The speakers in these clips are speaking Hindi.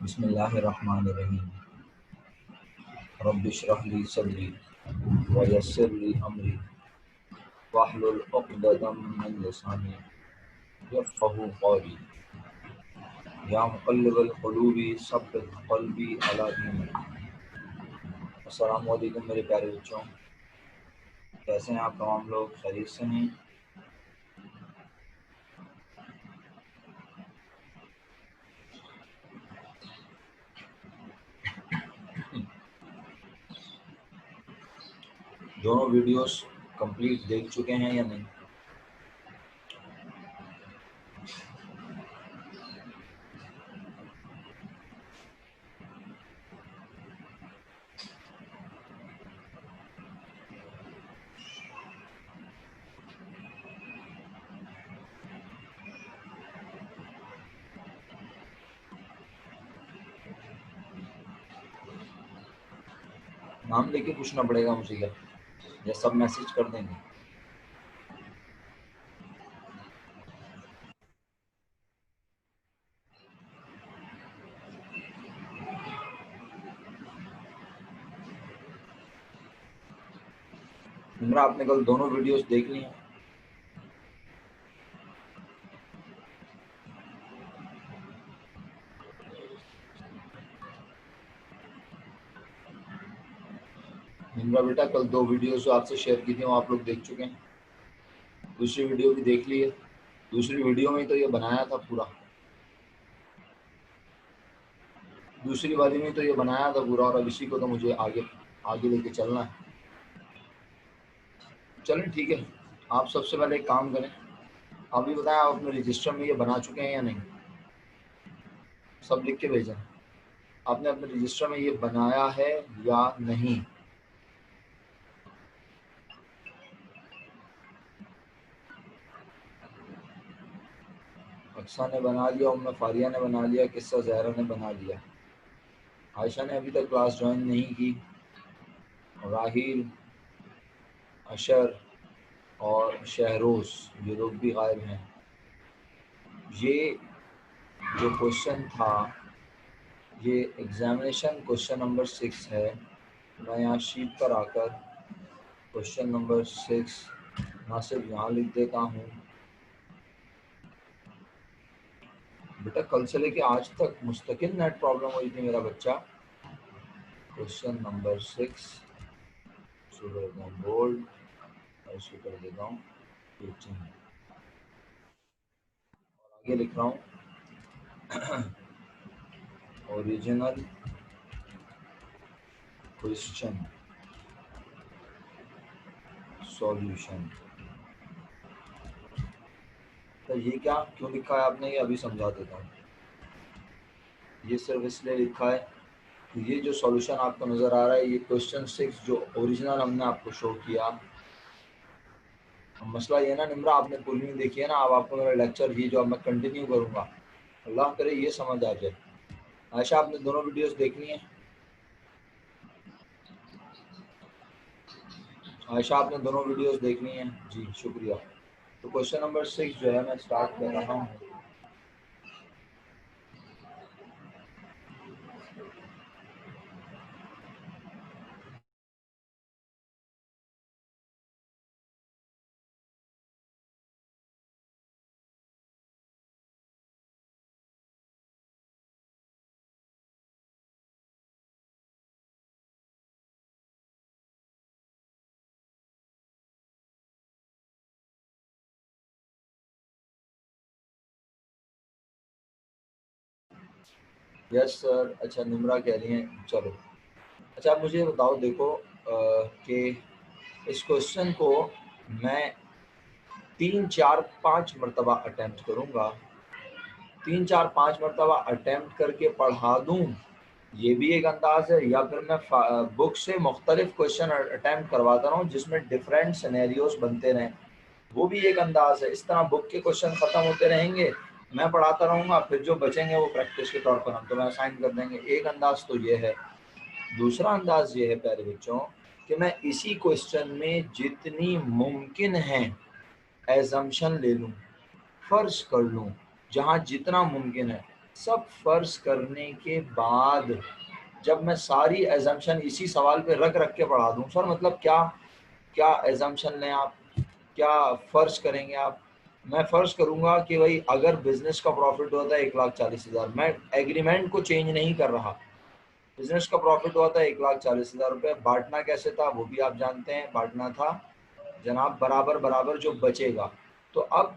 बिस्मिल्लाहिर्रहमानिर्रहीम। रब्बिश्रह ली सदरी व यस्सिर ली अमरी वहलुल उक़दतम मिन लिसानी यफ़क़हू क़ौली। या मुक़ल्लिबल क़ुलूबि सब्बित क़ल्बी अला दीनिक। अस्सलामु अलैकुम मेरे प्यारे बच्चों, कैसे हैं आप तमाम लोग? खैरियत से हैं? दोनों वीडियोस कंप्लीट देख चुके हैं या नहीं? नाम लेके पूछना पड़ेगा मुझे क्या, या सब मैसेज कर देंगे? निम्रा, आपने कल दोनों वीडियोस देख ली हैं? निम्रा बेटा, कल दो वीडियोस जो आपसे शेयर की थी वो आप लोग देख चुके हैं? दूसरी वीडियो भी देख ली है? दूसरी वीडियो में तो ये बनाया था पूरा, दूसरी वाली में तो ये बनाया था पूरा, और अब इसी को तो मुझे आगे आगे लेके चलना है। चलें ठीक है, आप सबसे पहले एक काम करें, आप भी बताएं आप अपने रजिस्टर में ये बना चुके हैं या नहीं? सब लिख के भेजें, आपने अपने रजिस्टर में ये बनाया है या नहीं? अक्सा ने बना लिया, उम्मे फारिया ने बना लिया, किस्सा ज़हरा ने बना लिया, आयशा ने अभी तक क्लास ज्वाइन नहीं की, राहिल, अशर और शहरोज़, ये लोग भी गायब हैं। ये जो क्वेश्चन था, ये एग्जामिनेशन क्वेश्चन नंबर 6 है। मैं यहाँ शीट पर आकर क्वेश्चन नंबर 6 ना सिर्फ यहाँ लिख देता हूँ। बेटा, कल से लेके आज तक मुस्तकिल नेट प्रॉब्लम हुई थी मेरा बच्चा। क्वेश्चन नंबर 6 शुरू कर देता हूँ बोल्ड, ऐसे कर देता हूँ 18, और आगे लिख रहा हूँ ओरिजिनल क्वेश्चन सॉल्यूशन। तो ये क्या क्यों लिखा है आपने, ये अभी समझा देता हूँ। ये सिर्फ इसलिए लिखा है कि ये जो सॉल्यूशन आपको नज़र आ रहा है, ये क्वेश्चन 6 जो ओरिजिनल हमने आपको शो किया। मसला ये ना निम्रा, आपने पूरी नहीं देखी है ना, अब आपको मेरा लेक्चर ये जो अब मैं कंटिन्यू करूँगा, अल्लाह करे ये समझ आ जाए। आयशा, आपने दोनों वीडियोस देखनी है? आयशा, आपने दोनों वीडियोस देखनी है? जी शुक्रिया। तो क्वेश्चन नंबर 6 जो है मैं स्टार्ट कर रहा हूँ। Yes sir. अच्छा, निम्रा कह रही हैं, चलो। अच्छा, आप मुझे बताओ, देखो कि इस क्वेश्चन को मैं 3 4 5 मरतबा अटैम्प्ट करूँगा। 3 4 5 मरतबा अटैम्प्ट करके पढ़ा दूँ, ये भी एक अंदाज़ है, या फिर मैं बुक से मुख्तलिफ क्वेश्चन अटैम्प्ट करवाता रहूँ जिसमें डिफरेंट सिनेरियोज बनते रहें, वो भी एक अंदाज़ है। इस तरह बुक के क्वेश्चन ख़त्म होते रहेंगे, मैं पढ़ाता रहूँगा, फिर जो बचेंगे वो प्रैक्टिस के तौर पर हम तुम्हें असाइन कर देंगे। एक अंदाज़ तो ये है। दूसरा अंदाज़ ये है प्यारे बच्चों कि मैं इसी क्वेश्चन में जितनी मुमकिन है एजम्पशन ले लूँ, फ़र्ज़ कर लूँ, जहाँ जितना मुमकिन है। सब फर्ज करने के बाद जब मैं सारी एजम्पशन इसी सवाल पे रख रख के पढ़ा दूं, सर मतलब क्या क्या एजम्पशन लें आप, क्या फर्ज करेंगे आप? मैं फर्ज करूंगा कि भाई अगर बिजनेस का प्रॉफिट होता है 1,40,000, मैं एग्रीमेंट को चेंज नहीं कर रहा, बिजनेस का प्रॉफिट हुआ था 1,40,000 रुपये। बांटना कैसे था वो भी आप जानते हैं, बांटना था जनाब बराबर बराबर जो बचेगा। तो अब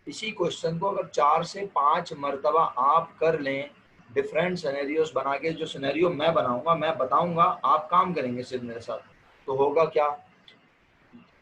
इसी क्वेश्चन को अगर 4 से 5 मरतबा आप कर लें, डिफरेंट सिनेरियोज बना के, जो सिनेरियो मैं बनाऊंगा मैं बताऊंगा, आप काम करेंगे सिर्फ मेरे साथ, तो होगा क्या,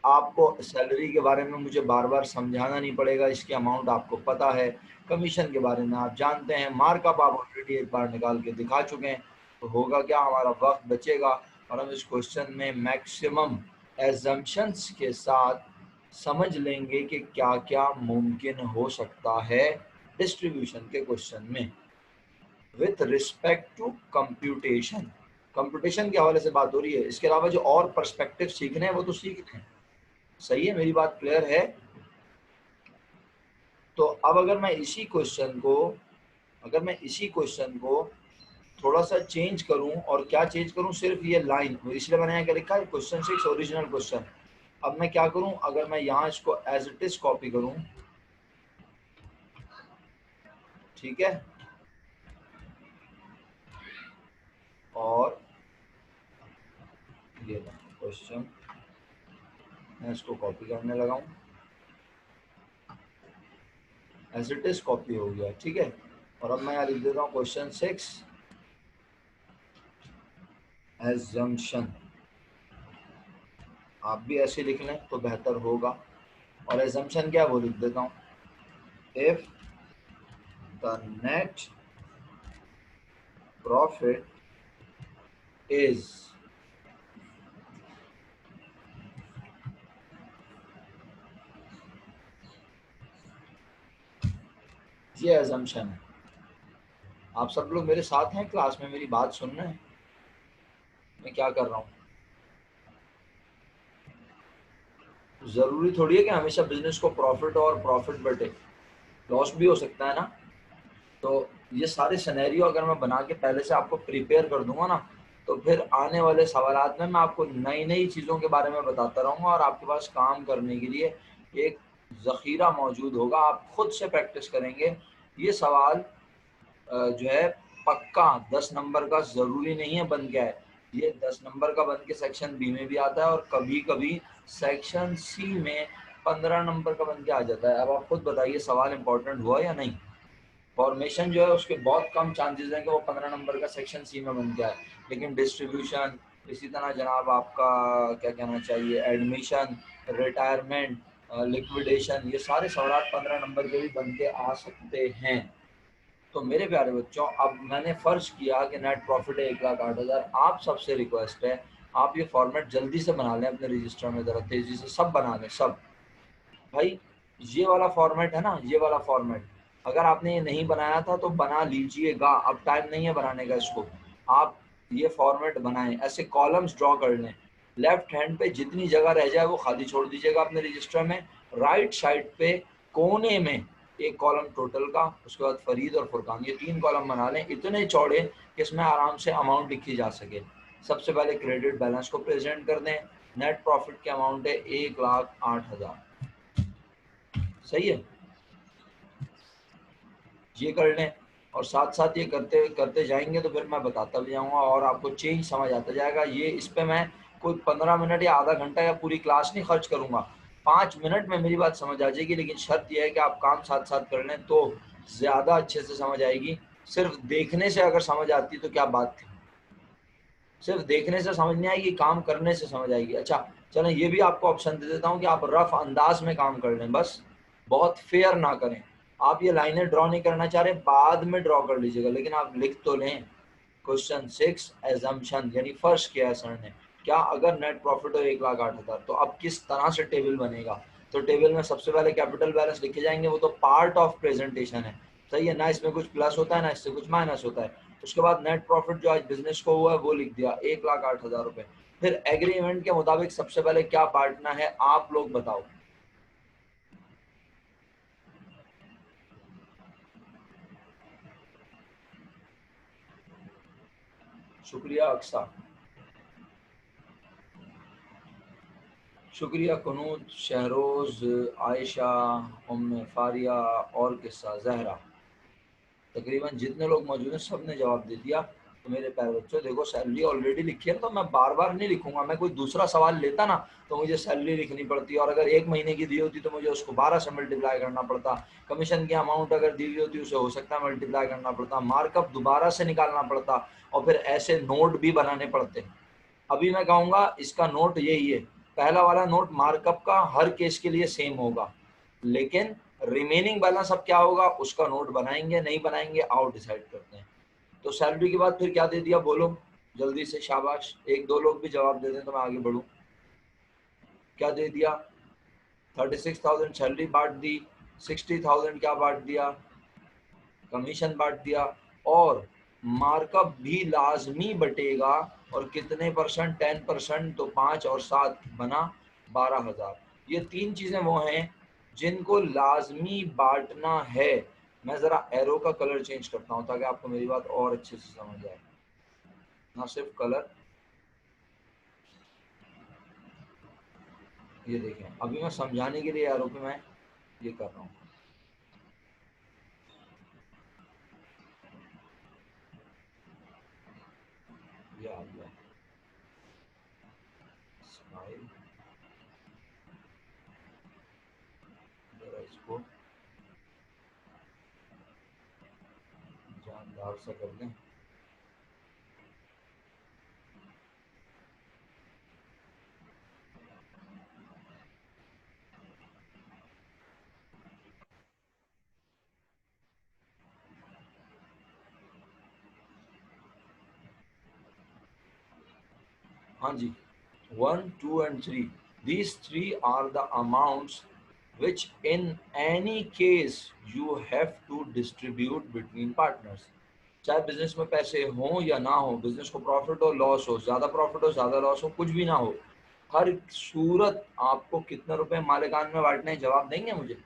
आपको सैलरी के बारे में मुझे बार बार समझाना नहीं पड़ेगा, इसकी अमाउंट आपको पता है, कमीशन के बारे में आप जानते हैं, मार्कअप आप ऑलरेडी एक बार निकाल के दिखा चुके हैं। तो होगा क्या, हमारा वक्त बचेगा और हम इस क्वेश्चन में मैक्सिमम एजम्पशंस के साथ समझ लेंगे कि क्या क्या मुमकिन हो सकता है डिस्ट्रीब्यूशन के क्वेश्चन में with respect to computation. Computation के हवाले से बात हो रही है, इसके अलावा जो और पर्सपेक्टिव सीखने हैं वो तो सीखने हैं। सही है, मेरी बात क्लियर है? तो अब अगर मैं इसी क्वेश्चन को थोड़ा सा चेंज करूं, और क्या चेंज करूं, सिर्फ ये लाइन, इसलिए मैंने यहाँ क्या लिखा है, क्वेश्चन 6 ओरिजिनल क्वेश्चन। अब मैं क्या करूं, अगर मैं यहाँ इसको एज इट इज कॉपी करूं, ठीक है, और ये क्वेश्चन मैं इसको कॉपी करने लगा हूं, एज इट इज कॉपी हो गया, ठीक है। और अब मैं यहाँ लिख देता हूँ क्वेश्चन 6 एजम्पशन, आप भी ऐसे लिख लें तो बेहतर होगा। और एजम्पशन क्या वो लिख देता हूँ, if the net profit is, ये एजम्पशन है। आप सब लोग मेरे साथ हैं क्लास में, मेरी बात सुन रहे हैं मैं क्या कर रहा हूँ? जरूरी थोड़ी है कि हमेशा बिजनेस को प्रॉफिट और प्रॉफिट बटे, लॉस भी हो सकता है ना। तो ये सारे सिनेरियो अगर मैं बना के पहले से आपको प्रिपेयर कर दूंगा ना, तो फिर आने वाले सवालात में मैं आपको नई नई चीज़ों के बारे में बताता रहूँगा और आपके पास काम करने के लिए एक ज़ख़ीरा मौजूद होगा, आप खुद से प्रैक्टिस करेंगे। ये सवाल जो है पक्का 10 नंबर का ज़रूरी नहीं है बन के आए, ये 10 नंबर का बन के सेक्शन बी में भी आता है और कभी कभी सेक्शन सी में 15 नंबर का बन के आ जाता है। अब आप खुद बताइए सवाल इंपॉर्टेंट हुआ या नहीं? फॉर्मेशन जो है उसके बहुत कम चांसेस हैं कि वो 15 नंबर का सेक्शन सी में बन के आए, लेकिन डिस्ट्रीब्यूशन, इसी तरह जनाब आपका क्या कहना चाहिए, एडमिशन, रिटायरमेंट, लिक्विडेशन, ये सारे सवाल 15 नंबर के भी बन के आ सकते हैं। तो मेरे प्यारे बच्चों, अब मैंने फर्ज किया कि नेट प्रॉफिट है 1,08,000, आप सबसे रिक्वेस्ट है आप ये फॉर्मेट जल्दी से बना लें अपने रजिस्टर में, ज़रा तेज़ी से सब बना लें सब। भाई ये वाला फॉर्मेट है ना, ये वाला फॉर्मेट अगर आपने ये नहीं बनाया था तो बना लीजिएगा, अब टाइम नहीं है बनाने का इसको। आप ये फॉर्मेट बनाएं, ऐसे कॉलम्स ड्रॉ कर लें, लेफ्ट हैंड पे जितनी जगह रह जाए वो खाली छोड़ दीजिएगा अपने रजिस्टर में, राइट साइड पे कोने में एक कॉलम टोटल का, उसके बाद फरीद और फुरकान, ये 3 कॉलम बना लें, इतने चौड़े कि इसमें आराम से अमाउंट लिखी जा सके। सबसे पहले क्रेडिट बैलेंस को प्रेजेंट कर दें, नेट प्रॉफिट की अमाउंट है 1,08,000, सही है, ये कर लें। और साथ साथ ये करते करते जाएंगे तो फिर मैं बताता भी जाऊंगा और आपको चेंज समझ आता जाएगा। ये इस पे मैं कोई 15 मिनट या आधा घंटा या पूरी क्लास नहीं खर्च करूंगा, 5 मिनट में मेरी बात समझ आ जाएगी, लेकिन शर्त यह है कि आप काम साथ साथ कर लें तो ज़्यादा अच्छे से समझ आएगी। सिर्फ देखने से अगर समझ आती तो क्या बात थी, सिर्फ देखने से समझ नहीं आएगी, काम करने से समझ आएगी। अच्छा चलें, ये भी आपको ऑप्शन दे देता हूँ कि आप रफ अंदाज में काम कर लें, बस बहुत फेयर ना करें। आप ये लाइनें ड्रॉ नहीं करना चाह रहे बाद में ड्रॉ कर लीजिएगा, लेकिन आप लिख तो लें। क्वेश्चन 6 एजम्पशन, यानी फर्स्ट किया है सर ने, क्या अगर नेट प्रॉफिट हो 1,08,000 तो अब किस तरह से टेबल बनेगा। तो टेबल में सबसे पहले कैपिटल बैलेंस लिखे जाएंगे, वो तो पार्ट ऑफ प्रेजेंटेशन है, सही है ना, इसमें कुछ प्लस होता है ना इससे कुछ माइनस होता है। उसके बाद नेट प्रॉफिट जो आज बिजनेस को हुआ है वो लिख दिया 1,08,000 रुपए। फिर एग्रीमेंट के मुताबिक सबसे पहले क्या बांटना है आप लोग बताओ। शुक्रिया अक्सा, शुक्रिया कुनूत, शहरोज़, आयशा, उम्मे फारिया और किस्सा जहरा। तकरीबन जितने लोग मौजूद हैं सब ने जवाब दे दिया। तो मेरे प्यारे बच्चों देखो सैलरी ऑलरेडी लिखी है तो मैं बार बार नहीं लिखूंगा। मैं कोई दूसरा सवाल लेता ना तो मुझे सैलरी लिखनी पड़ती और अगर 1 महीने की दी होती तो मुझे उसको 12 से मल्टीप्लाई करना पड़ता। कमीशन की अमाउंट अगर दी हुई होती उसे हो सकता है मल्टीप्लाई करना पड़ता, मार्कअप दोबारा से निकालना पड़ता और फिर ऐसे नोट भी बनाने पड़ते। अभी मैं कहूँगा इसका नोट यही है, पहला वाला नोट मार्कअप का हर केस के लिए सेम होगा, लेकिन रिमेनिंग बैलेंस अब क्या होगा उसका नोट बनाएंगे नहीं बनाएंगे आओ डिसाइड करते हैं। तो सैलरी के बाद फिर क्या दे दिया बोलो जल्दी से, शाबाश, 1-2 लोग भी जवाब दे दें तो मैं आगे बढ़ूं। क्या दे दिया? 36,000 सैलरी बांट दी, 60,000 क्या बांट दिया? कमीशन बांट दिया और मार्कअप भी लाजमी बटेगा। और कितने परसेंट? 10%, तो 5 और 7 बना 12,000। ये 3 चीजें वो हैं जिनको लाजमी बांटना है। मैं जरा एरो का कलर चेंज करता हूँ ताकि आपको मेरी बात और अच्छे से समझ आए, ना सिर्फ कलर। ये देखें अभी मैं समझाने के लिए एरो पे मैं ये कर रहा हूँ। ये आ गया स्माइल, जरा इसको जानदार सा कर दें। हाँ जी, 1, 2 and 3, these three are the amounts which in any case you have to distribute between partners। चाहे बिजनेस में पैसे हो या ना हो, बिजनेस को प्रॉफिट हो लॉस हो, ज्यादा प्रॉफिट हो ज्यादा लॉस हो, कुछ भी ना हो, हर सूरत आपको कितने रुपए मालिकान में बांटने हैं? जवाब देंगे मुझे?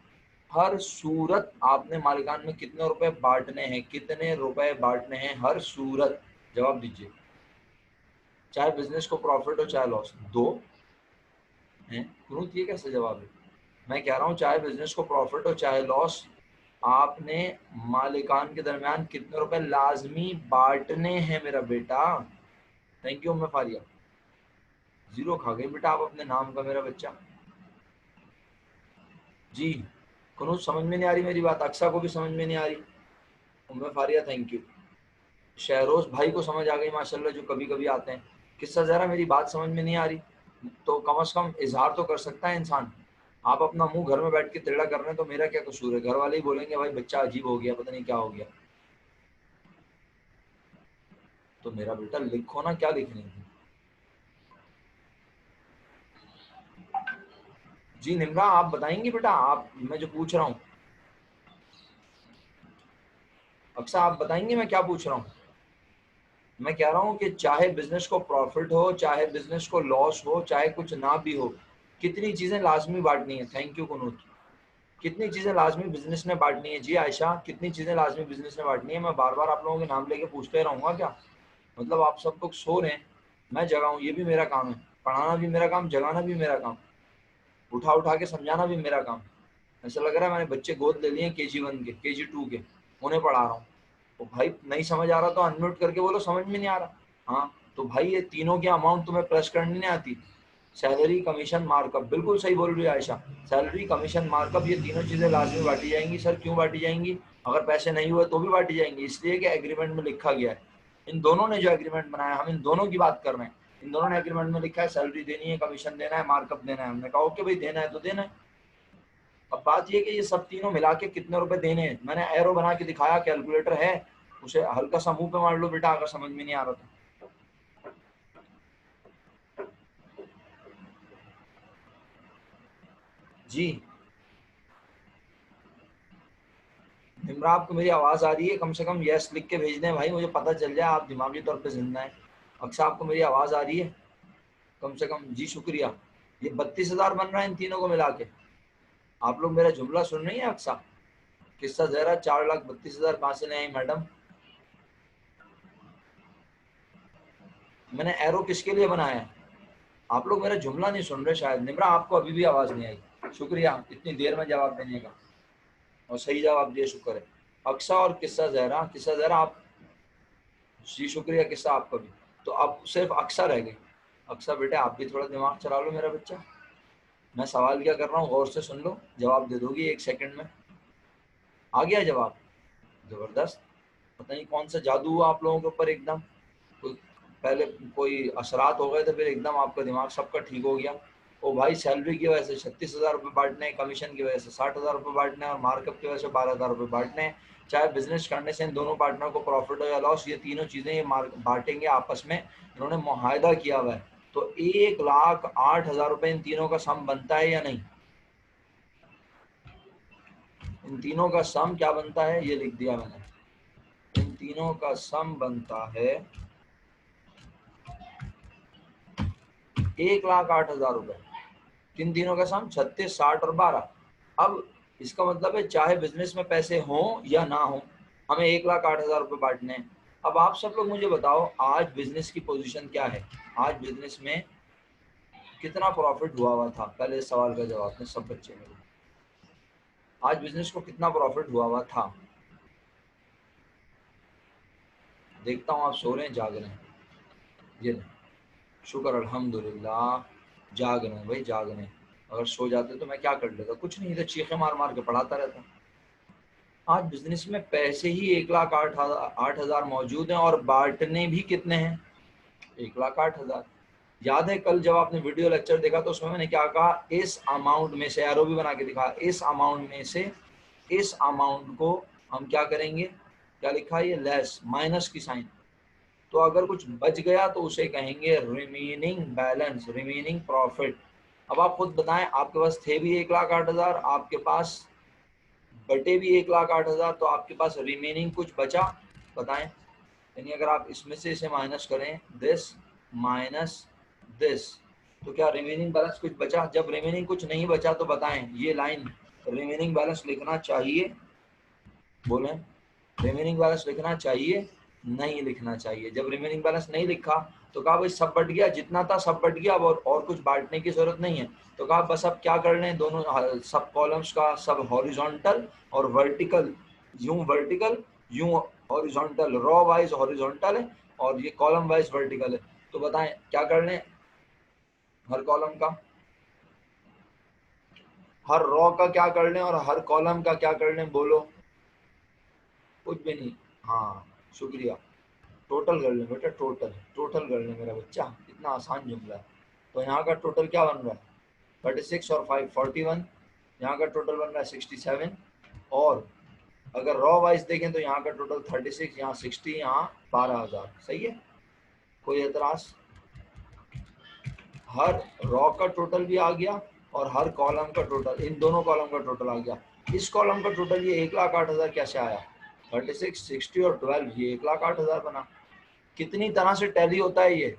हर सूरत आपने मालिकान में कितने रुपए बांटने हैं? कितने रुपए बांटने हैं हर सूरत? जवाब दीजिए। चाहे बिजनेस को प्रॉफिट हो चाहे लॉस। 2 हैं क्रूत, ये कैसे जवाब है? मैं कह रहा हूँ चाहे बिजनेस को प्रॉफिट हो चाहे लॉस, आपने मालिकान के दरमियान कितने रुपए लाजमी बांटने हैं मेरा बेटा। थैंक यू मैं फारिया। 0 खा गए बेटा आप अपने नाम का मेरा बच्चा। जी कुनूत समझ में नहीं आ रही मेरी बात? अक्सा को भी समझ में नहीं आ रही? उम्मे फारिया थैंक यू। शहरोज भाई को समझ आ गई माशाल्लाह जो कभी कभी आते हैं। किस्सा जरा मेरी बात समझ में नहीं आ रही तो कम से कम इजहार तो कर सकता है इंसान। आप अपना मुंह घर में बैठ के टेढ़ा कर रहे हैं तो मेरा क्या कसूर है? घर वाले ही बोलेंगे भाई बच्चा अजीब हो गया, पता नहीं क्या हो गया। तो मेरा बेटा लिखो ना, क्या लिखने की। जी निम्रा आप बताएंगे बेटा, आप मैं जो पूछ रहा हूँ। अक्सर आप बताएंगे मैं क्या पूछ रहा हूँ? मैं कह रहा हूँ कि चाहे बिजनेस को प्रॉफिट हो चाहे बिजनेस को लॉस हो चाहे कुछ ना भी हो, कितनी चीजें लाजमी बांटनी है? थैंक यू कुनूत। कितनी चीजें लाजमी बिजनेस ने बांटनी है? जी आयशा कितनी चीजें लाजमी बिजनेस ने बांटनी है? मैं बार बार आप लोगों के नाम लेके पूछते रहूंगा क्या? मतलब आप सब लोग सो रहे हैं, मैं जगाऊं ये भी मेरा काम है, पढ़ाना भी मेरा काम, जगाना भी मेरा काम, उठा उठा के समझाना भी मेरा काम। ऐसा लग रहा है मैंने बच्चे गोद ले लिए KG1 के KG2 के, उन्हें पढ़ा रहा हूँ। तो भाई नहीं समझ आ रहा तो अनम्यूट करके बोलो समझ में नहीं आ रहा। हाँ तो भाई ये तीनों की अमाउंट तुम्हें प्रेस करनी नहीं आती? सैलरी कमीशन मार्कअप, बिल्कुल सही बोल रही है आयशा। सैलरी कमीशन मार्कअप ये तीनों चीजें लाजमी बांटी जाएंगी। सर क्यों बांटी जाएंगी? अगर पैसे नहीं हुए तो भी बांटी जाएंगी, इसलिए कि एग्रीमेंट में लिखा गया है। इन दोनों ने जो एग्रीमेंट बनाया हम इन दोनों की बात कर रहे हैं। इन दोनों ने एग्रीमेंट में लिखा है सैलरी देनी है, कमीशन देना है, मार्कअप देना है। हमने कहा ओके भाई देना है तो देना है। अब बात ये कि ये सब तीनों मिला के कितने रुपए देने हैं, मैंने एरो बना के दिखाया, कैलकुलेटर है, उसे हल्का सा मुंह पे मार लो बेटा अगर समझ में नहीं आ रहा तो। जी निम्रा आपको मेरी आवाज आ रही है? कम से कम यस लिख के भेज दें भाई, मुझे पता चल जाए आप दिमागी तौर पे जिंदा है। अक्सर आपको मेरी आवाज आ रही है? कम से कम जी शुक्रिया। ये 32,000 बन रहा है इन तीनों को मिला के। आप लोग मेरा जुमला सुन रही है अक्सर? किस्सा जहरा 4,32,000 कहाँ से ले आई मैडम? मैंने एरो किसके लिए बनाया है? आप लोग मेरा जुमला नहीं सुन रहे शायद। निम्रा आपको अभी भी आवाज नहीं आई, शुक्रिया इतनी देर में जवाब देने का, और सही जवाब दिए, शुक्र है। अक्सा और किस्सा जहरा, किस्सा जहरा आप जी शुक्रिया, किस्सा आपका भी। तो अब सिर्फ अक्सा रह गई। अक्सा बेटा आप भी थोड़ा दिमाग चला लो मेरा बच्चा, मैं सवाल क्या कर रहा हूँ गौर से सुन लो, जवाब दे दोगी 1 सेकंड में। आ गया जवाब? जबरदस्त। पता नहीं कौन सा जादू हुआ आप लोगों के ऊपर एकदम, कोई पहले कोई असरात हो गए थे, फिर एकदम आपका दिमाग सबका ठीक हो गया। ओ भाई सैलरी की वजह से 36,000 रुपये बांटने, कमीशन की वजह से 60,000 रुपये बांटने, और मार्कअप की वजह से 12,000 रुपये बांटने। चाहे बिजनेस करने से इन दोनों पार्टनर को प्रॉफिट हो या लॉस, ये तीनों चीज़ें ये बांटेंगे आपस में, इन्होंने मुआहदा किया हुआ है। तो 1,08,000 रुपये इन तीनों का सम बनता है या नहीं? इन तीनों का सम क्या बनता है ये लिख दिया मैंने। इन तीनों का सम बनता है 1,08,000 रुपये। किन तीनों का सम? 36, 60 और 12। अब इसका मतलब है चाहे बिजनेस में पैसे हों या ना हो, हमें 1,08,000 रुपये बांटने हैं। अब आप सब लोग मुझे बताओ आज बिजनेस की पोजीशन क्या है? आज बिजनेस में कितना प्रॉफिट हुआ हुआ था? पहले इस सवाल का जवाब दें सब बच्चे मेरे। आज बिजनेस को कितना प्रॉफिट हुआ हुआ था? देखता हूँ आप सो रहे हैं जाग रहे हैं। ये शुक्र अल्हम्दुलिल्लाह, जाग रहे हैं भाई, जाग रहे हैं। अगर सो जाते तो मैं क्या कर लेता? कुछ नहीं, तो चीखे मार मार के पढ़ाता रहता। आज बिजनेस में पैसे ही 1,08,000 मौजूद हैं, और बांटने भी कितने हैं? 1,08,000। याद है कल जब आपने वीडियो लेक्चर देखा तो उसमें मैंने क्या कहा? इस अमाउंट में से, एरो भी बना के दिखा, इस अमाउंट में से इस अमाउंट को हम क्या करेंगे? क्या लिखा है ये? लेस, माइनस की साइन। तो अगर कुछ बच गया तो उसे कहेंगे रिमेनिंग बैलेंस, रिमेनिंग प्रॉफिट। अब आप खुद बताएं, आपके पास थे भी 1,08,000, आपके पास बटे भी 1,08,000, तो आपके पास रिमेनिंग कुछ बचा? बताएं। यानी अगर आप इसमें से इसे माइनस करें, दिस माइनस दिस, तो क्या रिमेनिंग बैलेंस कुछ बचा? जब रिमेनिंग कुछ नहीं बचा तो बताएं ये लाइन रिमेनिंग बैलेंस लिखना चाहिए? बोलें, रिमेनिंग बैलेंस लिखना चाहिए? नहीं लिखना चाहिए। जब रिमेनिंग बैलेंस नहीं लिखा तो कहा भाई सब बट गया, जितना था सब बट गया, अब और कुछ बांटने की जरूरत नहीं है। तो कहा बस अब क्या कर लें, दोनों सब कॉलम्स का सब हॉरिजॉन्टल और वर्टिकल, यूं वर्टिकल यूं हॉरिजॉन्टल, रो वाइज हॉरिजॉन्टल है और ये कॉलम वाइज वर्टिकल है। तो बताएं क्या कर लें? हर कॉलम का, हर रो का क्या कर लें, और हर कॉलम का क्या कर लें? बोलो। कुछ भी नहीं। हाँ शुक्रिया। टोटल कर लें बेटा, टोटल टोटल कर लें मेरा बच्चा, इतना आसान जुमला है। तो यहाँ का टोटल क्या बन रहा है? 36 और 5 41। यहाँ का टोटल बन रहा है 67। और अगर रॉ वाइज देखें तो यहाँ का टोटल 36, यहाँ 60, यहाँ 12,000। सही है, कोई एतराज? हर रॉ का टोटल भी आ गया और हर कॉलम का टोटल, इन दोनों कॉलम का टोटल आ गया। इस कॉलम का टोटल ये 1,08,000 कैसे आया? 36, 60 और 12, ये 1,08,000 बना। कितनी तरह से टैली होता है ये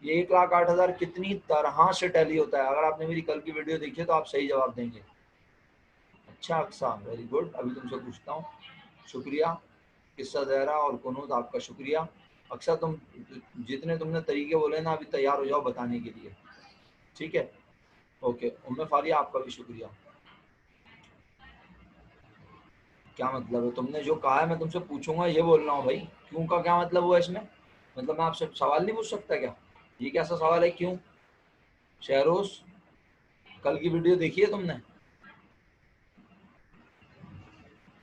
1,08,000 कितनी तरह से टैली होता है? अगर आपने मेरी कल की वीडियो देखी है तो आप सही जवाब देंगे। अच्छा अक्सा, वेरी गुड। अभी तुमसे पूछता हूँ, शुक्रिया। किस्सा ज़हरा और कुनूत आपका शुक्रिया। अक्सा तुम जितने तुमने तरीके बोले ना, अभी तैयार हो जाओ बताने के लिए, ठीक है? ओके। उम्मे फारिया आपका भी शुक्रिया। क्या मतलब है? तुमने जो कहा है मैं तुमसे पूछूंगा ये बोल रहा हूँ भाई। क्यों का क्या मतलब हुआ इसमें? मतलब मैं आपसे सवाल नहीं पूछ सकता क्या? ये कैसा सवाल है? क्यों? शहरोज, कल की वीडियो देखी है तुमने?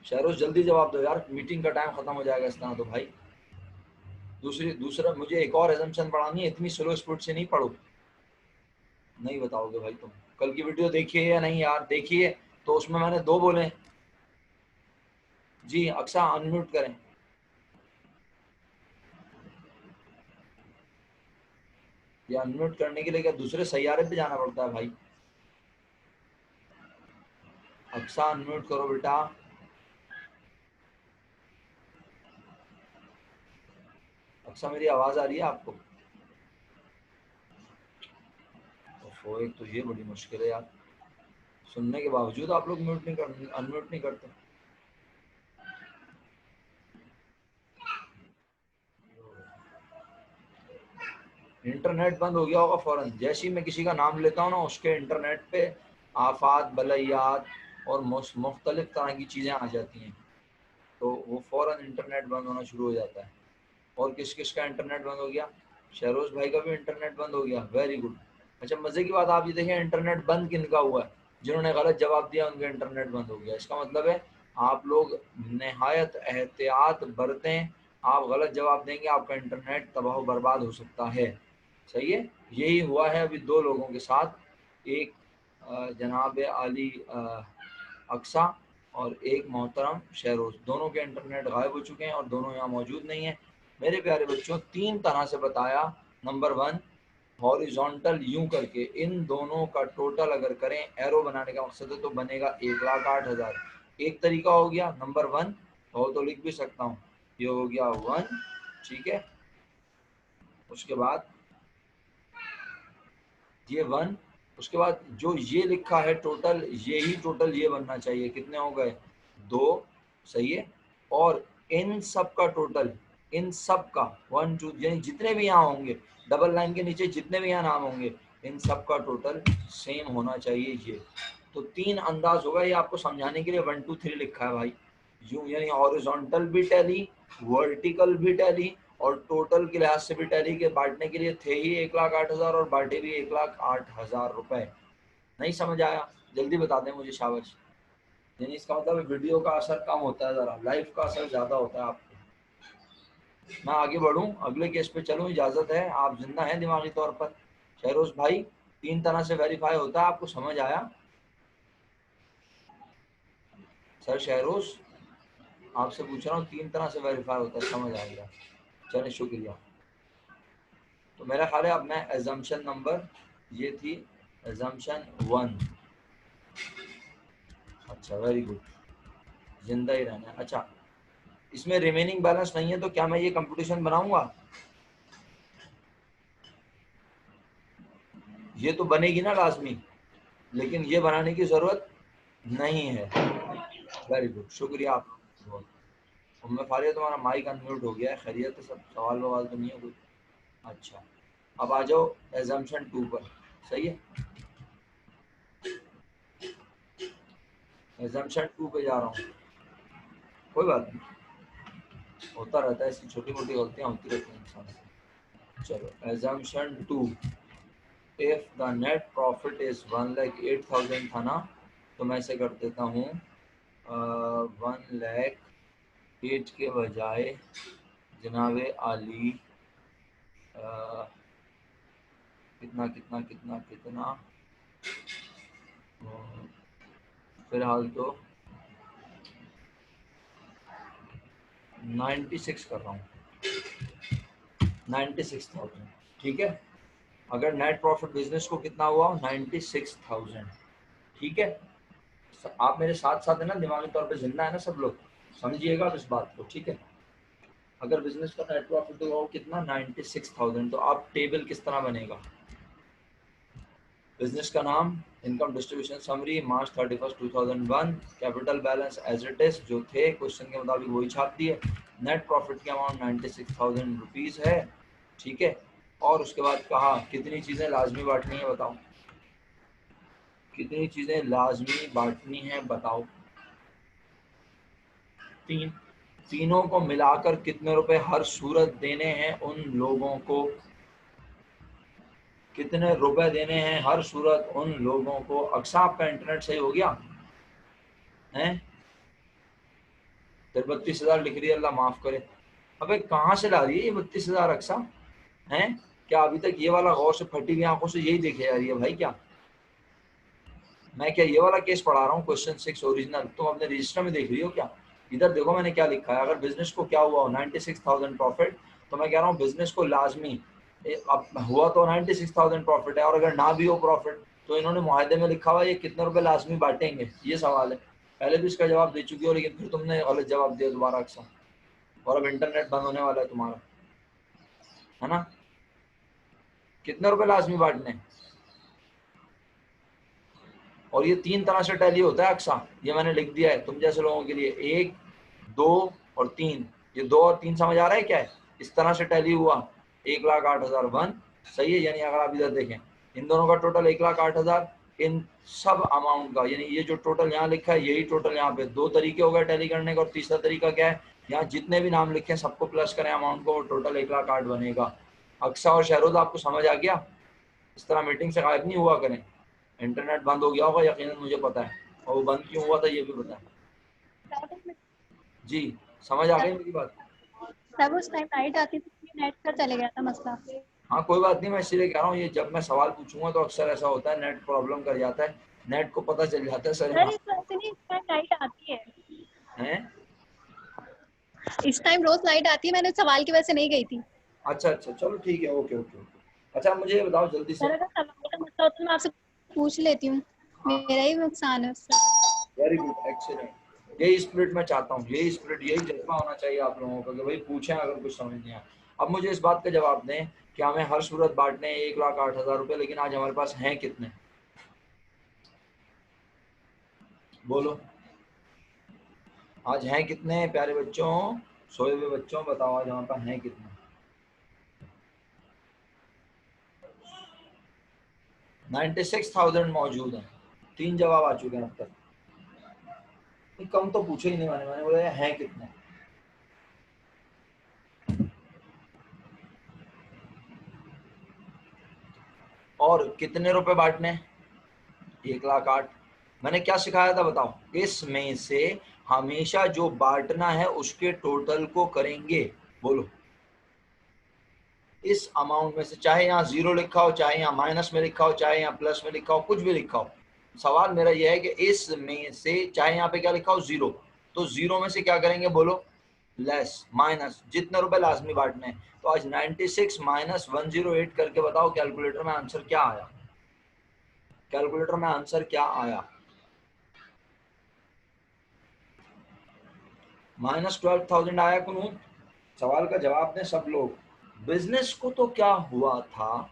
शहरोज जल्दी जवाब दो यार, मीटिंग का टाइम खत्म हो जाएगा इस तरह तो भाई। दूसरा मुझे एक और एजम्पशन पढ़ानी है, इतनी स्लो स्पीड से नहीं पढ़ो। नहीं बताओगे भाई तुम? कल की वीडियो देखिए या नहीं यार? देखिए, तो उसमें मैंने दो बोले। जी अक्सा अनम्यूट करें। या अनम्यूट करने के लिए क्या दूसरे सैयारे पे जाना पड़ता है भाई? अक्सा अनम्यूट करो बेटा। अक्सा मेरी आवाज आ रही है आपको? ओफो, एक तो ये बड़ी मुश्किल है यार, सुनने के बावजूद आप लोग म्यूट नहीं कर, अनम्यूट नहीं करते। इंटरनेट बंद हो गया होगा फौरन। जैसे ही मैं किसी का नाम लेता हूँ ना, उसके इंटरनेट पे आफात, बलैयात और मुख्तलिफ तरह की चीज़ें आ जाती हैं, तो वो फ़ौरन इंटरनेट बंद होना शुरू हो जाता है। और किस किस का इंटरनेट बंद हो गया? शहरोज भाई का भी इंटरनेट बंद हो गया, वेरी गुड। अच्छा, मज़े की बात आप ये देखें, इंटरनेट बंद किनका हुआ है? जिन्होंने गलत जवाब दिया उनका इंटरनेट बंद हो गया। इसका मतलब है आप लोग नहायत एहतियात बरतें, आप गलत जवाब देंगे आपका इंटरनेट तबाह बर्बाद हो सकता है। सही है, यही हुआ है अभी दो लोगों के साथ, एक जनाब आली अक्सा और एक मोहतरम शहरोज, दोनों के इंटरनेट गायब हो चुके हैं और दोनों यहाँ मौजूद नहीं है। मेरे प्यारे बच्चों, तीन तरह से बताया। नंबर वन, हॉरिजॉन्टल यूं करके इन दोनों का टोटल अगर करें, एरो बनाने का मकसद है, तो बनेगा 1,08,000। एक तरीका हो गया नंबर वन, हो तो लिख भी सकता हूँ, ये हो गया वन, ठीक है। उसके बाद ये वन, उसके बाद जो ये लिखा है टोटल, ये ही टोटल ये बनना चाहिए। कितने हो गए? दो, सही है। और इन सब का टोटल, इन सब का वन टू, यानी जितने भी यहाँ होंगे डबल लाइन के नीचे जितने भी यहाँ नाम होंगे, इन सब का टोटल सेम होना चाहिए ये। तो तीन अंदाज होगा, ये आपको समझाने के लिए 1 2 3 लिखा है भाई। यूं यानी हॉरिजॉन्टल भी टैली, वर्टिकल भी टैली, और टोटल के लिहाज से भी टैली के बांटने के लिए थे ही 1,08,000 और बांटे भी 1,08,000 रुपए। नहीं समझ आया? जल्दी बता दें मुझे, शाबाश। यानी इसका मतलब वीडियो का असर कम होता है, जरा लाइव का असर ज्यादा होता है आपको। मैं आगे बढ़ूं, अगले केस पे चलूं, इजाजत है? आप जिंदा हैं दिमागी तौर पर? शहरोज भाई, तीन तरह से वेरीफाई होता है, आपको समझ आया? सर शहरोज, आपसे पूछ रहा हूँ, तीन तरह से वेरीफाई होता है, समझ आ गया? चलिए, शुक्रिया। तो मेरा ख्याल है अब मैं एजम्पशन नंबर, ये थी एजम्पशन 1। अच्छा, वेरी गुड, जिंदा ही रहना है। अच्छा, इसमें रिमेनिंग बैलेंस नहीं है, तो क्या मैं ये कंपटीशन बनाऊंगा? ये तो बनेगी ना लाजमी, लेकिन ये बनाने की जरूरत नहीं है। वेरी गुड, शुक्रिया आप बहुत। उम्मे फारिया, तुम्हारा माइक अनम्यूट हो गया है, खैरियत है? सब सवाल ववाल तो नहीं है कोई? अच्छा, अब आ जाओ एजम्पशन 2 पर। सही है, एजम्पशन 2 पे जा रहा हूँ। कोई बात नहीं, होता रहता है, ऐसी छोटी मोटी गलतियाँ होती रहती हैं इंसान से। चलो, assumption 2, if the net profit is 1,08,000 था ना, तो मैं इसे कर देता हूँ 1,08,000 के बजाय जनाबे आली कितना कितना कितना कितना, फिलहाल तो 96 कर रहा हूँ, 96,000, ठीक है। अगर नेट प्रॉफिट बिजनेस को कितना हुआ? 96,000, ठीक है। आप मेरे साथ साथ है ना, दिमागी तौर पे जिंदा है ना सब लोग? समझिएगा इस बात को, ठीक है। अगर बिजनेस का नेट प्रॉफिट हुआ हो कितना? 96,000, तो आप टेबल किस तरह बनेगा? बिजनेस का नाम, income distribution summary, March 31, 2001, capital balance as it is जो थे क्वेश्चन के मुताबिक वही छाप दिए। नेट प्रॉफिट की अमाउंट 96,000 रुपीज़ है, ठीक है। और उसके बाद कहा कितनी चीज़ें लाजमी बांटनी है, बताओ कितनी चीज़ें लाजमी बांटनी है, बताओ। तीन, तीनों को मिलाकर कितने रुपए हर सूरत देने हैं उन लोगों को? कितने रुपए देने हैं हर सूरत उन लोगों को? अक्सा, आपका इंटरनेट सही हो गया है? फिर 32,000 लिख रही है, अल्लाह माफ करे। अबे कहाँ से ला रही है ये 32,000 अक्सा? हैं? क्या अभी तक ये वाला गौर से फटी हुई आंखों से यही देखे जा रही है भाई? क्या मैं क्या ये वाला केस पढ़ा रहा हूँ, क्वेश्चन 6 ओरिजिनल? तुम अपने रजिस्टर में देख रही हो क्या? इधर देखो मैंने क्या लिखा है। अगर बिजनेस को क्या हुआ हो 96,000 प्रॉफिट, तो मैं कह रहा हूँ बिजनेस को लाजमी, अब हुआ तो 96,000 प्रॉफिट है, और अगर ना भी हो प्रॉफिट, तो इन्होंने मुआहदे में लिखा हुआ ये कितने रुपए लाजमी बांटेंगे, ये सवाल है। पहले भी इसका जवाब दे चुकी हो, लेकिन फिर तुमने गलत जवाब दिया दोबारा अक्सर, और अब इंटरनेट बंद होने वाला है तुम्हारा, है ना? कितने रुपए लाजमी बांटने? और ये तीन तरह से टैली होता है अक्सा, ये मैंने लिख दिया है तुम जैसे लोगों के लिए। 1, 2 और 3, ये 2 और 3 समझ आ रहा है क्या है? इस तरह से टैली हुआ 1,08,000 1, सही है। यानी अगर आप इधर देखें, इन दोनों का टोटल 1,08,000, इन सब अमाउंट का, यानी ये जो टोटल यहाँ लिखा है यही टोटल यहाँ पे। दो तरीके हो गए टैली करने का, और तीसरा तरीका क्या है, यहाँ जितने भी नाम लिखे हैं सबको प्लस करें अमाउंट को, टोटल 1,08,000 बनेगा। अक्सा और शहरोज आपको समझ आ गया? इस तरह मीटिंग से गायब नहीं हुआ करें। इंटरनेट बंद हो गया होगा यकीनन, मुझे पता है, और वो बंद क्यों हुआ था ये भी पता है। जी, समझ आ गई मेरी बात? तब उस टाइम लाइट आती थी, नेट पर चले गया था मसला। हाँ कोई बात नहीं, मैं इसीलिए कह रहा हूँ, ये जब मैं सवाल पूछूंगा तो अक्सर ऐसा होता है, नेट प्रॉब्लम कर जाता है, नेट को पता चल जाता है सर। इस टाइम लाइट आती है, हैं? इस टाइम रोज लाइट आती है, मैंने सवाल की वजह से नहीं गई थी। अच्छा अच्छा, चलो ठीक है, ओके ओके ओके। अच्छा मुझे ये बताओ जल्दी से। सर अगर सवाल का मसला होता तो मैं आपसे पूछ लेती हूँ, मेरा ही नुकसान है उससे। Very good, excellent. यही स्पिरिट मैं चाहता हूँ, यही स्पिरिट, यही जज्बा होना चाहिए आप लोगों का कि भाई पूछें अगर कुछ समझ नहीं आया। अब मुझे इस बात का जवाब दें कि हमें हर सूरत बांटने 1,08,000 रुपये, लेकिन आज हमारे पास हैं कितने? बोलो, आज हैं कितने प्यारे बच्चों, सोए हुए बच्चों, बताओ आज हमारे पास हैं कितने? 96,000 मौजूद हैं। 3 जवाब आ चुके हैं अब तक। कम तो पूछे ही नहीं मैंने बोला हैं कितने। और कितने रुपए बांटने? 1,08,000। मैंने क्या सिखाया था बताओ? इसमें से हमेशा जो बांटना है उसके टोटल को करेंगे। बोलो, इस अमाउंट में से, चाहे यहाँ 0 लिखा हो, चाहे यहाँ माइनस में लिखा हो, चाहे यहाँ प्लस में लिखा हो, कुछ भी लिखा हो, सवाल मेरा यह है कि इसमें से, चाहे यहाँ पे क्या लिखा हो 0, तो 0 में से क्या करेंगे? बोलो, लेस, माइनस, जितने रुपए लाजमी बांटने हैं। तो आज 96 माइनस 108 करके बताओ कैलकुलेटर में आंसर क्या आया? कैलकुलेटर में आंसर क्या आया? -12,000 आया। कुनून, सवाल का जवाब दें सब लोग। बिजनेस को तो क्या हुआ था?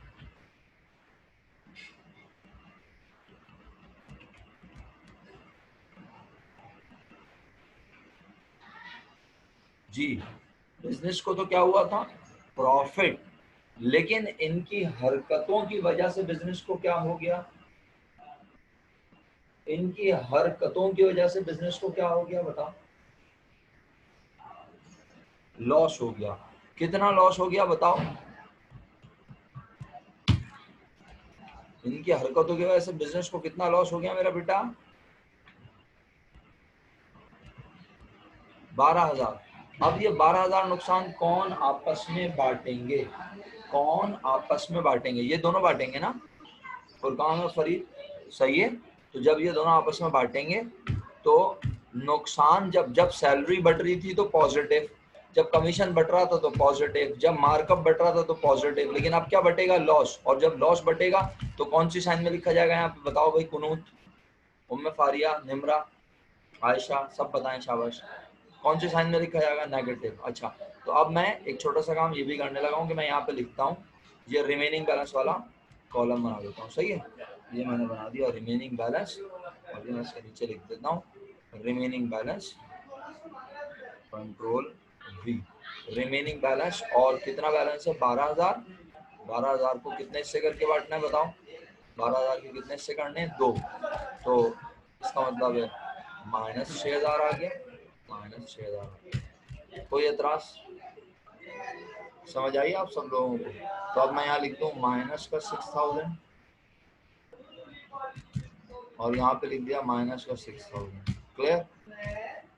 जी, बिजनेस को तो क्या हुआ था? प्रॉफिट। लेकिन इनकी हरकतों की वजह से बिजनेस को क्या हो गया? इनकी हरकतों की वजह से बिजनेस को क्या हो गया बताओ? लॉस हो गया। कितना लॉस हो गया बताओ? इनकी हरकतों की वजह से बिजनेस को कितना लॉस हो गया मेरा बेटा? 12,000। अब ये 12,000 नुकसान कौन आपस में बांटेंगे? कौन आपस में बांटेंगे? ये दोनों बांटेंगे ना, फुरकान और फरीद, सही है। तो जब ये दोनों आपस में बांटेंगे तो नुकसान, जब सैलरी बढ़ रही थी तो पॉजिटिव, जब कमीशन बढ़ रहा था तो पॉजिटिव, जब मार्कअप बढ़ रहा था तो पॉजिटिव, लेकिन अब क्या बटेगा? लॉस। और जब लॉस बटेगा तो कौन सी साइन में लिखा जाएगा यहाँ पे बताओ भाई? कुनूत, उम्मे फारिया, निमरा, आयशा, सब बताएं, शाबाश। कौन से साइन में लिखा जाएगा? नेगेटिव। अच्छा, तो अब मैं एक छोटा सा काम ये भी करने लगा हूँ कि मैं यहाँ पे लिखता हूँ, ये रिमेनिंग बैलेंस वाला कॉलम बना देता हूँ। सही है, ये मैंने बना दिया रिमेनिंग बैलेंस, और ये मैं इसके नीचे लिख देता हूँ remaining balance, control V, remaining balance. और कितना बैलेंस है? 12,000। 12,000 को कितने हिस्से करके बांटना है बताओ? 12,000 के कितने हिस्से करने हैं? 2। तो इसका मतलब है -6,000 आ गया, -6,000। कोई एतराज? समझ आई आप सब लोगों को? तो अब मैं यहाँ लिखता हूँ माइनस का 6,000, और यहाँ पे लिख दिया माइनस का 6,000। क्लियर?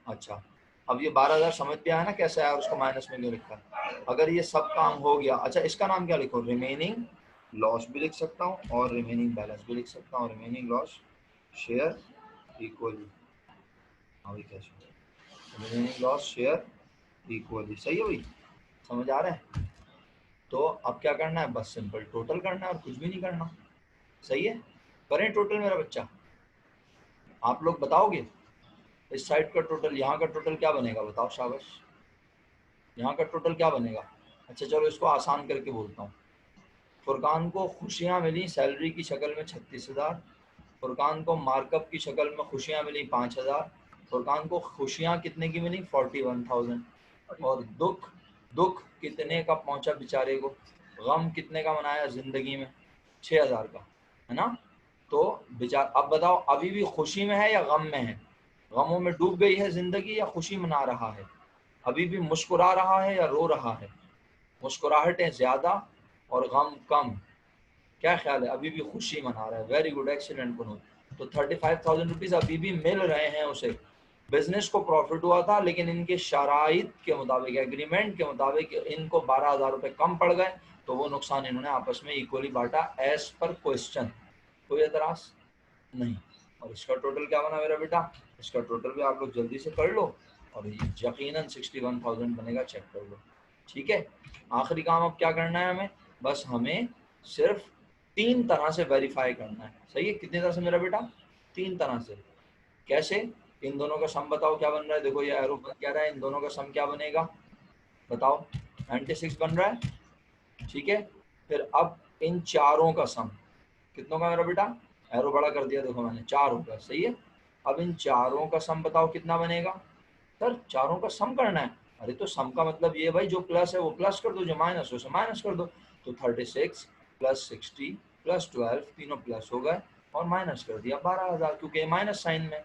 अच्छा, अब ये 12,000 समझ में आया ना कैसे आया और उसको माइनस में क्यों लिखा? अगर ये सब काम हो गया, अच्छा इसका नाम क्या लिखो? रिमेनिंग लॉस भी लिख सकता हूँ और रिमेनिंग बैलेंस भी लिख सकता हूँ। रिमेनिंग लॉस शेयर इक्वली, हाँ भाई कैसे? रिमेनिंग लॉस शेयर इक्वली, सही है भाई, समझ आ रहा है? तो अब क्या करना है? बस सिंपल टोटल करना है और कुछ भी नहीं करना। सही है, करें टोटल मेरा बच्चा? आप लोग बताओगे इस साइड का टोटल, यहाँ का टोटल क्या बनेगा बताओ? शाबाश, यहाँ का टोटल क्या बनेगा? अच्छा चलो इसको आसान करके बोलता हूँ। फुरकान को खुशियाँ मिली सैलरी की शक्ल में 36,000, फुरकान को मार्कअप की शक्ल में खुशियाँ मिली 5,000, फुरकान को खुशियाँ कितने की मिली? 41,000। और दुख, दुख कितने का पहुंचा बेचारे को? गम कितने का मनाया ज़िंदगी में? 6,000 का, है ना? तो बेचारा, अब बताओ अभी भी खुशी में है या गम में है? गमों में डूब गई है ज़िंदगी या खुशी मना रहा है? अभी भी मुस्कुरा रहा है या रो रहा है? मुस्कुराहटें ज़्यादा और गम कम। क्या ख्याल है? अभी भी खुशी मना रहा है। वेरी गुड, एक्सीलेंट कुनूत। तो 35,000 रुपीज़ अभी भी मिल रहे हैं उसे। बिजनेस को प्रॉफिट हुआ था, लेकिन इनके शराइत के मुताबिक, एग्रीमेंट के मुताबिक इनको 12,000 रुपये कम पड़ गए, तो वो नुकसान इन्होंने आपस में इक्वली बांटा एज पर क्वेश्चन। कोई एतराज नहीं। और इसका टोटल क्या बना मेरा बेटा? इसका टोटल भी आप लोग जल्दी से कर लो और यकीनन 61,000 बनेगा, चेक कर लो। ठीक है, आखिरी काम अब क्या करना है हमें? बस हमें सिर्फ 3 तरह से वेरीफाई करना है। सही है? कितनी तरह से मेरा बेटा? 3 तरह से। कैसे? इन दोनों का सम बताओ क्या बन रहा है। देखो ये एरो कह रहा है इन दोनों का सम क्या बनेगा, बताओ। 96 बन रहा है, ठीक है। फिर अब इन चारों का सम कितनों का मेरा बेटा? एरो बड़ा कर दिया, देखो मैंने, 4 होगा, सही है। अब इन चारों का सम बताओ कितना बनेगा। सर चारों का सम करना है? अरे तो सम का मतलब ये भाई, जो प्लस है वो प्लस कर दो, जो माइनस है उसे माइनस कर दो। तो 36 प्लस 60 प्लस 12, तीनों प्लस हो गए और माइनस कर दिया 12,000, क्योंकि ये माइनस साइन में।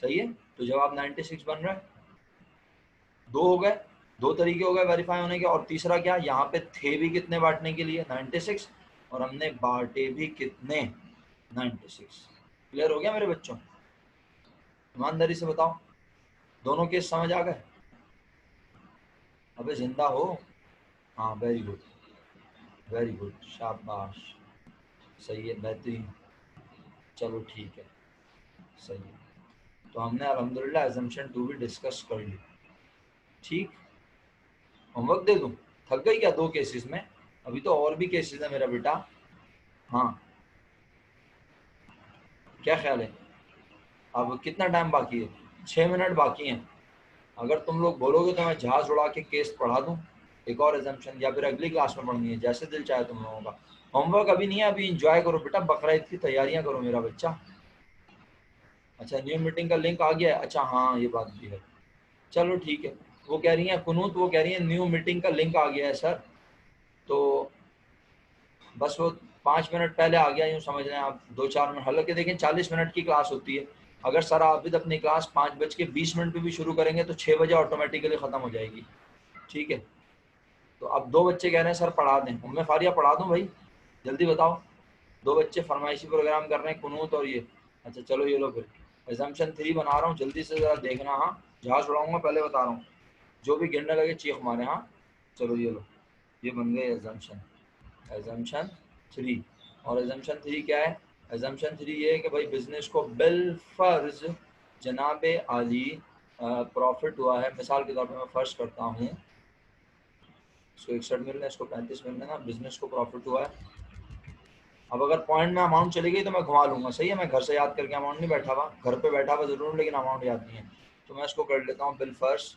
सही है, तो जवाब 96 बन रहा है। 2 हो गए, 2 तरीके हो गए वेरीफाई होने के। और तीसरा क्या, यहाँ पे थे भी कितने बांटने के लिए? 96, और हमने बांटे भी कितने? 96। क्लियर हो गया मेरे बच्चों? ईमानदारी से बताओ, दोनों केस समझ आ गए? अबे जिंदा हो? हाँ वेरी गुड, वेरी गुड, शाबाश, सही है, बेहतरीन। चलो ठीक है, सही है। तो हमने अल्हम्दुलिल्लाह एजम्पशन 2 भी डिस्कस कर ली। ठीक, होमवर्क दे दूं? थक गई क्या 2 केसेस में? अभी तो और भी केसेस है मेरा बेटा। हाँ, क्या ख्याल है? अब कितना टाइम बाकी है? 6 मिनट बाकी हैं। अगर तुम लोग बोलोगे तो मैं जहाज उड़ा के केस पढ़ा दूं, एक और एजम्पशन, या फिर अगली क्लास में पढ़नी है, जैसे दिल चाहे तुम लोगों का। होमवर्क अभी नहीं है, अभी इंजॉय करो बेटा, बकरा ईद की तैयारियां करो मेरा बच्चा। अच्छा, न्यू मीटिंग का लिंक आ गया है? अच्छा हाँ, ये बात भी है। चलो ठीक है। वो कह रही है कुनूत, वो कह रही है न्यू मीटिंग का लिंक आ गया है सर। तो बस वो 5 मिनट पहले आ गया, यूँ समझ रहे हैं आप। 2-4 मिनट, हालांकि देखें 40 मिनट की क्लास होती है। अगर सर आप भी अपनी क्लास 5:20 पे भी शुरू करेंगे तो 6 बजे ऑटोमेटिकली ख़त्म हो जाएगी। ठीक है, तो अब 2 बच्चे कह रहे हैं सर पढ़ा दें। उम्मे फारिया पढ़ा दूं भाई? जल्दी बताओ। 2 बच्चे फरमाइशी प्रोग्राम कर रहे हैं, कुनूत और ये। अच्छा चलो ये लो, फिर एजम्पशन 3 बना रहा हूँ, जल्दी से ज़रा देखना। हाँ, जहाज उड़ाऊंगा पहले बता रहा हूँ, जो भी गिरने लगे चीख मारे। हाँ चलो ये लो, ये बन गए एजम्पशन, एजम्पशन 3। और एजम्पशन 3 क्या है? एजम्पशन 3 ये है कि भाई बिजनेस को बिलफर्ज जनाब आली प्रॉफिट हुआ है। मिसाल के तौर पर मैं फ़र्ज करता हूँ इसको 61 मिल रहा है, इसको 35 मिल रहा है ना, बिजनेस को प्रॉफिट हुआ है। अब अगर पॉइंट में अमाउंट चली गई तो मैं घुमा लूंगा, सही है। मैं घर से याद करके अमाउंट नहीं बैठा हुआ, घर पे बैठा हुआ जरूर लेकिन अमाउंट याद नहीं है। तो मैं इसको कर लेता हूँ बिलफर्ज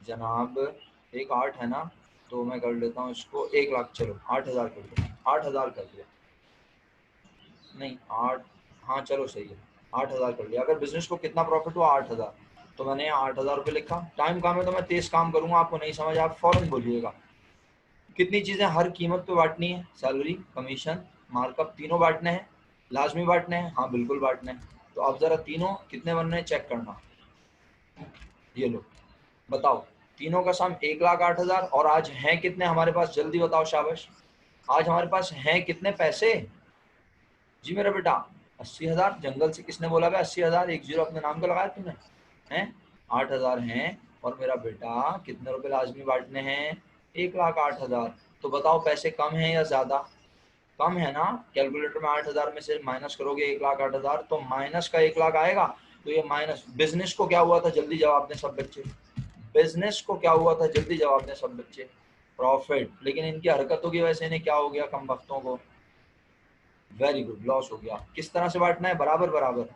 जनाब, एक 8 है ना, तो मैं कर लेता हूँ इसको 1 लाख। चलो 8,000 कर दिया, 8,000 कर दिया, नहीं 8, हाँ चलो सही है, 8,000 कर लिया। अगर बिजनेस को कितना प्रॉफिट हुआ? 8,000। तो मैंने 8,000 रुपये लिखा। टाइम काम है तो मैं तेज काम करूंगा, आपको नहीं समझ आप फौरन बोलिएगा। कितनी चीज़ें हर कीमत पे बांटनी है? सैलरी, कमीशन, मार्कअप, तीनों बांटने हैं। लाजमी बांटने हैं? हाँ बिल्कुल बांटने हैं। तो अब ज़रा तीनों कितने बन रहे हैं चेक करना। ये लो, बताओ, तीनों का सम 1,08,000। और आज हैं कितने हमारे पास? जल्दी बताओ, शाबाश। आज हमारे पास हैं कितने पैसे? जी मेरा बेटा 80,000। जंगल से किसने बोला भाई 80,000? 1 जीरो अपने नाम का लगाया तुमने? हैं 8,000 हैं। और मेरा बेटा कितने रुपए लाजमी बांटने हैं? 1,08,000। तो बताओ पैसे कम हैं या ज़्यादा? कम है ना। कैलकुलेटर में 8,000 में से माइनस करोगे 1,08,000 तो माइनस का 1 लाख आएगा। तो ये माइनस, बिजनेस को क्या हुआ था? जल्दी जवाब दें सब बच्चे, बिजनेस को क्या हुआ था? जल्दी जवाब दें सब बच्चे। प्रॉफिट। लेकिन इनकी हरकतों की वजह से इन्हें क्या हो गया कम वक्तों को? वेरी गुड, लॉस हो गया। किस तरह से बांटना है? बराबर बराबर।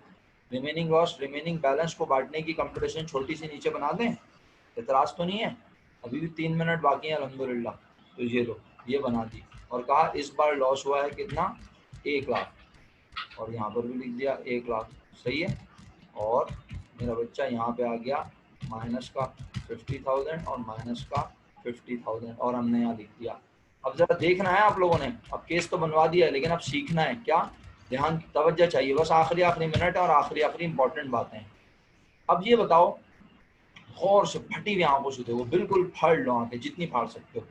रिमेनिंग लॉस, रिमेनिंग बैलेंस को बांटने की कंपटीशन छोटी सी नीचे बना दें, एतराज तो नहीं है? अभी भी 3 मिनट बाकी है अल्हम्दुलिल्लाह। तो ये लो, ये बना दी और कहा इस बार लॉस हुआ है कितना? 1 लाख। और यहाँ पर भी लिख दिया 1 लाख, सही है। और मेरा बच्चा यहाँ पे आ गया माइनस का 50,000 और माइनस का 50,000 और हमने यहाँ लिख दिया। अब जरा देखना है आप लोगों ने, अब केस तो बनवा दिया है लेकिन अब सीखना है, क्या ध्यान तवज्जो चाहिए, बस आखिरी मिनट है और आखिरी इंपॉर्टेंट बातें। अब ये बताओ, गौर से फटी हुई आंखों से देखो, बिल्कुल फाड़ लो आंखें जितनी फाड़ सकते हो।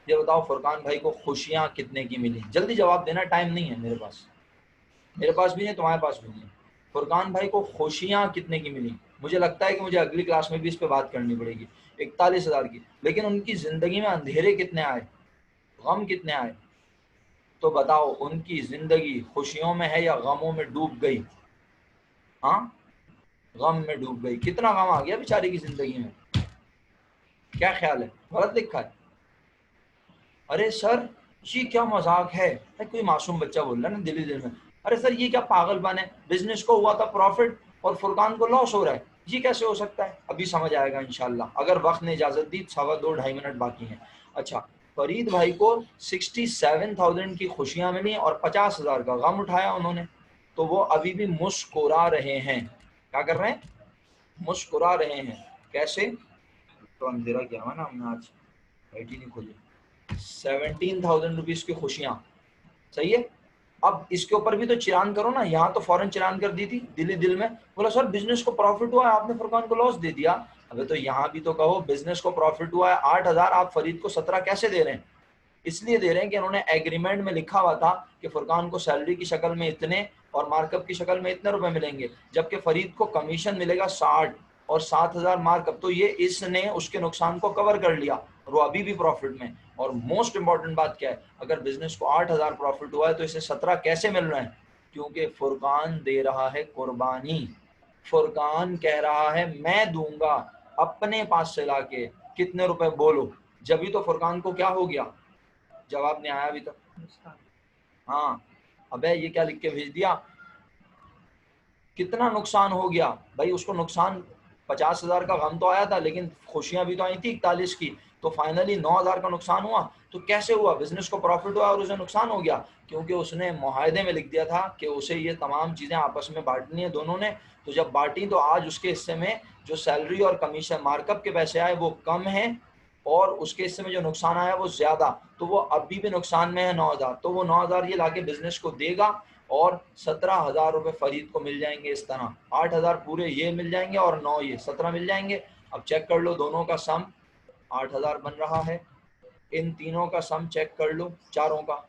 ये बताओ फुरकान भाई को खुशियां कितने की मिली? जल्दी जवाब देना, टाइम नहीं है मेरे पास भी नहीं, तुम्हारे पास भी नहीं। फुरकान भाई को खुशियां कितने की मिली? मुझे लगता है कि मुझे अगली क्लास में भी इस पे बात करनी पड़ेगी। 41,000 की। लेकिन उनकी जिंदगी में अंधेरे कितने आए, गम कितने आए? तो बताओ उनकी जिंदगी खुशियों में है या गमों में डूब गई? हाँ, गम में डूब गई। कितना गम आ गया बेचारी की जिंदगी में, क्या ख्याल है? गलत लिखा है। अरे सर ये क्या मजाक है? कोई मासूम बच्चा बोल रहा है ना दिल में, अरे सर ये क्या पागलपन है, बिजनेस को हुआ था प्रॉफिट और फुरकान को लॉस हो रहा है, ये कैसे हो सकता है? अभी समझ आएगा इंशाल्लाह, अगर वक्त ने इजाजत दी। 2.25 बाकी हैं। अच्छा, फरीद भाई को 67,000 की खुशियां मिली और 50,000 का गम उठाया उन्होंने, तो वो अभी भी मुस्कुरा रहे हैं। क्या कर रहे हैं? मुस्कुरा रहे हैं। कैसे? तो अंधेरा क्या हुआ ना, हमने आज लाइट ही नहीं खोली। 17,000 रुपीज की खुशियां, सही है। अब इसके ऊपर भी तो चिरान करो ना, यहाँ तो फौरन चिरान कर दी थी दिल में, बोला सर बिजनेस को प्रॉफिट हुआ है, आपने फुरकान को लॉस दे दिया। अबे तो यहाँ भी तो कहो बिजनेस को प्रॉफिट हुआ है, 8,000, आप फरीद को 17 कैसे दे रहे हैं? इसलिए दे रहे हैं कि उन्होंने एग्रीमेंट में लिखा हुआ था कि फुरकान को सैलरी की शक्ल में इतने और मार्कअप की शक्ल में इतने रुपए मिलेंगे, जबकि फरीद को कमीशन मिलेगा 60 और 7,000 मार्कअप। तो ये इसने उसके नुकसान को कवर कर लिया और वो अभी भी प्रॉफिट में। और मोस्ट इंपॉर्टेंट बात क्या है, अगर बिजनेस को 8,000 प्रॉफिट हुआ है तो इसे 17 कैसे मिल रहे हैं? क्योंकि फुरकान दे रहा है कुर्बानी। फुरकान कह रहा है मैं दूंगा अपने पास से लाके, कितने रुपए बोलो। जब भी तो फुरकान को क्या हो गया? जवाब नहीं आया अभी तक। हाँ, अबे ये क्या लिख के भेज दिया? कितना नुकसान हो गया भाई? उसको नुकसान 50,000 का गम तो आया था, लेकिन खुशियां भी तो आई थी 41 की। तो फाइनली 9,000 का नुकसान हुआ। तो कैसे हुआ? बिजनेस को प्रॉफिट हुआ और उसे नुकसान हो गया, क्योंकि उसने मुआहदे में लिख दिया था कि उसे ये तमाम चीजें आपस में बांटनी है दोनों ने। तो जब बांटी तो आज उसके हिस्से में जो सैलरी और कमीशन मार्कअप के पैसे आए वो कम है और उसके हिस्से में जो नुकसान आया वो ज्यादा। तो वो अभी भी नुकसान में है 9,000। तो वो 9,000 ये लाके बिजनेस को देगा और 17,000 रुपए फरीद को मिल जाएंगे। इस तरह 8,000 पूरे ये मिल जाएंगे और 9 ये 17 मिल जाएंगे। अब चेक कर लो दोनों का सम 8,000 बन रहा है। इन तीनों का सम चेक कर लो, चारों का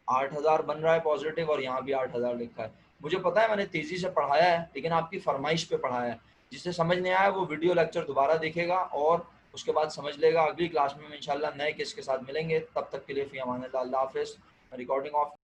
8,000 बन रहा है पॉजिटिव, और यहाँ भी 8,000 लिखा है। मुझे पता है मैंने तेजी से पढ़ाया है, लेकिन आपकी फरमाइश पे पढ़ाया है। जिसे समझ नहीं आया वो वीडियो लेक्चर दोबारा देखेगा और उसके बाद समझ लेगा। अगली क्लास में इंशाल्लाह नए केस के साथ मिलेंगे। तब तक के लिए फी अमान अल्लाह, अल्लाह हाफिज़। Recording of